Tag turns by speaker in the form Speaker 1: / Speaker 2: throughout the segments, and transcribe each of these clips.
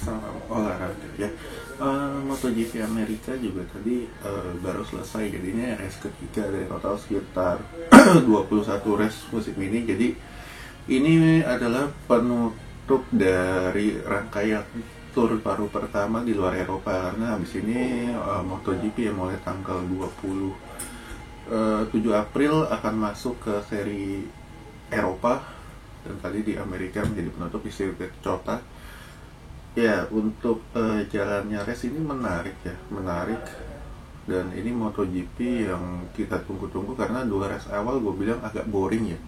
Speaker 1: Salam olahraga ya. MotoGP Amerika juga tadi baru selesai, jadinya race ketiga dari total sekitar 21 race musim ini. Jadi ini adalah penutup dari rangkaian tour baru pertama di luar Eropa, karena habis ini MotoGP yang mulai tanggal 7 April akan masuk ke seri Eropa, dan tadi di Amerika menjadi penutup di sirkuit COTA. Ya, untuk jalannya race ini menarik ya, menarik. Dan ini MotoGP yang kita tunggu-tunggu, karena dua race awal gue bilang agak boring ya,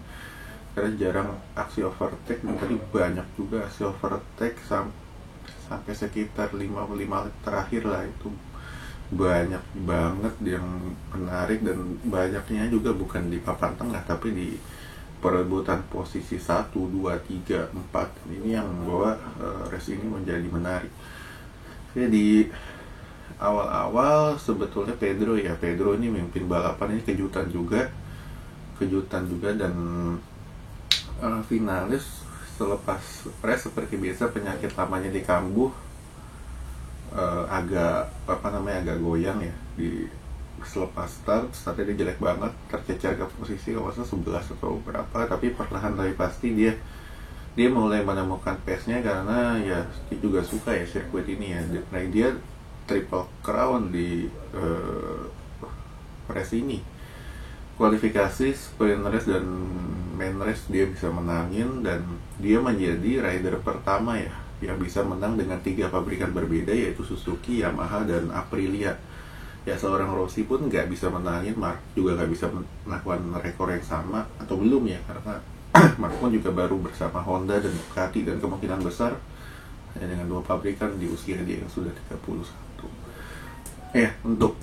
Speaker 1: karena jarang aksi overtake, dan tadi banyak juga aksi overtake sampai sekitar 5 terakhir lah. Itu banyak banget yang menarik, dan banyaknya juga bukan di papan tengah tapi di perebutan posisi 1, 2, 3, 4. Ini yang membawa race ini menjadi menarik. Jadi awal-awal sebetulnya Pedro ini memimpin balapan. Ini kejutan juga, dan finalis selepas race seperti biasa penyakit lamanya di kambuh, agak goyang ya di selepas startnya dia jelek banget, tercecer ke posisi kalau 11 atau berapa, tapi perlahan tapi pasti dia mulai menemukan pace-nya, karena ya dia juga suka ya sirkuit ini ya. Dia triple crown di race ini, kualifikasi, sprint race, dan main race dia bisa menangin, dan dia menjadi rider pertama ya yang bisa menang dengan 3 pabrikan berbeda, yaitu Suzuki, Yamaha, dan Aprilia. Ya, seorang Rossi pun nggak bisa menangin, Mark juga nggak bisa melakukan rekor yang sama, atau belum ya, karena Mark pun juga baru bersama Honda dan Ducati, dan kemungkinan besar hanya dengan 2 pabrikan di usia dia yang sudah 31. Ya, untuk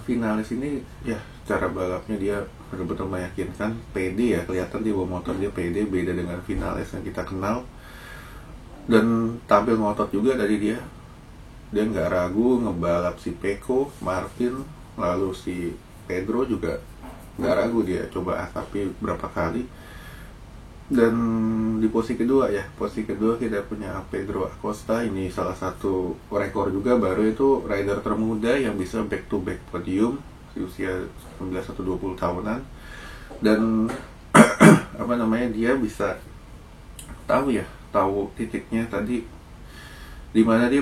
Speaker 1: finalis ini ya, cara balapnya dia benar-benar meyakinkan, pede ya, kelihatan di bawah motor dia pede, beda dengan finalis yang kita kenal, dan tampil ngotot juga dari dia nggak ragu ngebalap si Pecco, Martin, lalu si Pedro juga nggak ragu, dia coba atapi berapa kali. Dan di posisi kedua kita punya Pedro Acosta. Ini salah satu rekor juga, baru itu rider termuda yang bisa back to back podium di usia 19 atau 20 tahunan. Dan dia bisa tahu titiknya tadi, dimana dia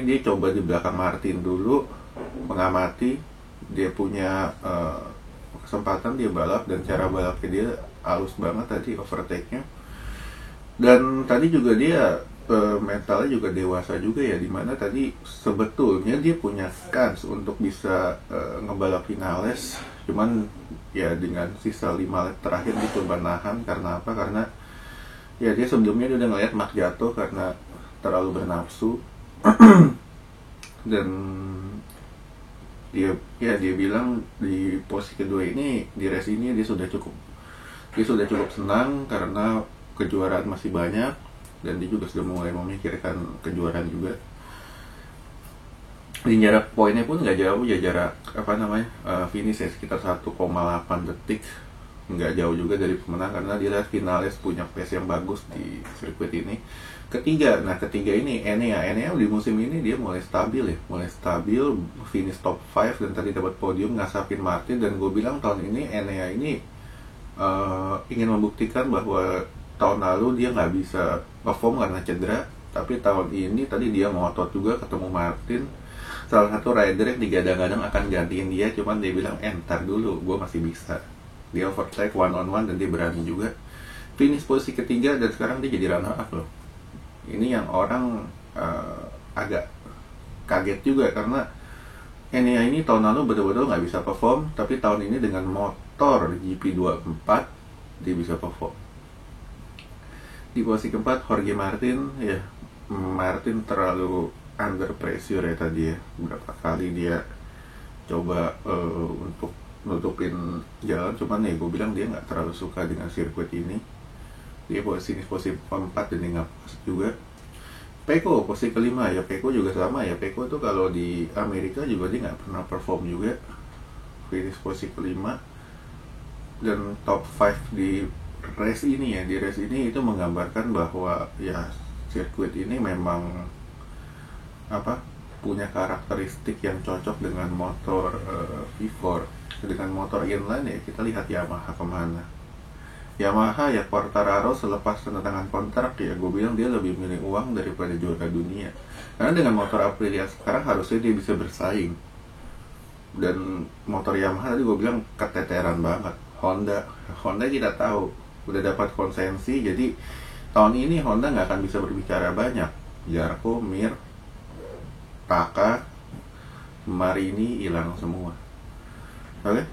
Speaker 1: dia coba di belakang Martin dulu, mengamati, dia punya kesempatan, dia balap, dan cara balapnya dia halus banget tadi overtake-nya. Dan tadi juga dia mentalnya juga dewasa juga ya, dimana tadi sebetulnya dia punya kans untuk bisa ngebalap finales, cuman ya dengan sisa 5 lap terakhir dia coba nahan. Karena apa? Karena ya dia sebelumnya dia udah ngeliat Mark jatuh karena terlalu bernafsu. Dan dia bilang di posisi kedua ini, di race ini dia sudah cukup senang, karena kejuaraan masih banyak, dan dia juga sudah mulai memikirkan kejuaraan juga. Di jarak poinnya pun nggak jauh ya, jarak finish ya sekitar 1,8 detik, nggak jauh juga dari pemenang, karena dia lihat finalis punya pace yang bagus di sirkuit ini. Ketiga ini Enea di musim ini dia mulai stabil, finish top 5, dan tadi dapat podium ngasapin Martin. Dan gue bilang tahun ini Enea ini ingin membuktikan bahwa tahun lalu dia nggak bisa perform karena cedera, tapi tahun ini tadi dia ngotot juga ketemu Martin, salah satu rider yang digadang-gadang akan gantiin dia, cuman dia bilang ntar dulu, gue masih bisa. Dia overtake one on one, dan dia berani juga finish posisi ketiga, dan sekarang dia jadi runner up loh. Ini yang orang agak kaget juga, karena Enea ini tahun lalu betul-betul nggak bisa perform, tapi tahun ini dengan motor GP24 dia bisa perform. Di posisi keempat Jorge Martin ya, Martin terlalu under pressure ya tadi ya, beberapa kali dia coba untuk nutupin jalan, cuman ya gue bilang dia nggak terlalu suka dengan sirkuit ini. Dia posisi keempat dan dia nggak pas juga. Pecco posisi kelima ya, Pecco juga sama ya. Pecco tuh kalau di Amerika juga dia nggak pernah perform juga, finish posisi kelima. Dan top 5 di race ini ya, di race ini itu menggambarkan bahwa ya sirkuit ini memang apa, punya karakteristik yang cocok dengan motor V4. Dengan motor inline ya kita lihat Yamaha kemana. Yamaha ya Quartararo selepas tanda tangan kontrak ya gue bilang dia lebih milih uang daripada juara dunia. Karena dengan motor Aprilia sekarang harusnya dia bisa bersaing. Dan motor Yamaha tadi gue bilang keteteran banget. Honda kita tahu udah dapat konsensi, jadi tahun ini Honda nggak akan bisa berbicara banyak. Zarco, Mir, Taka, Marini hilang semua. Oke?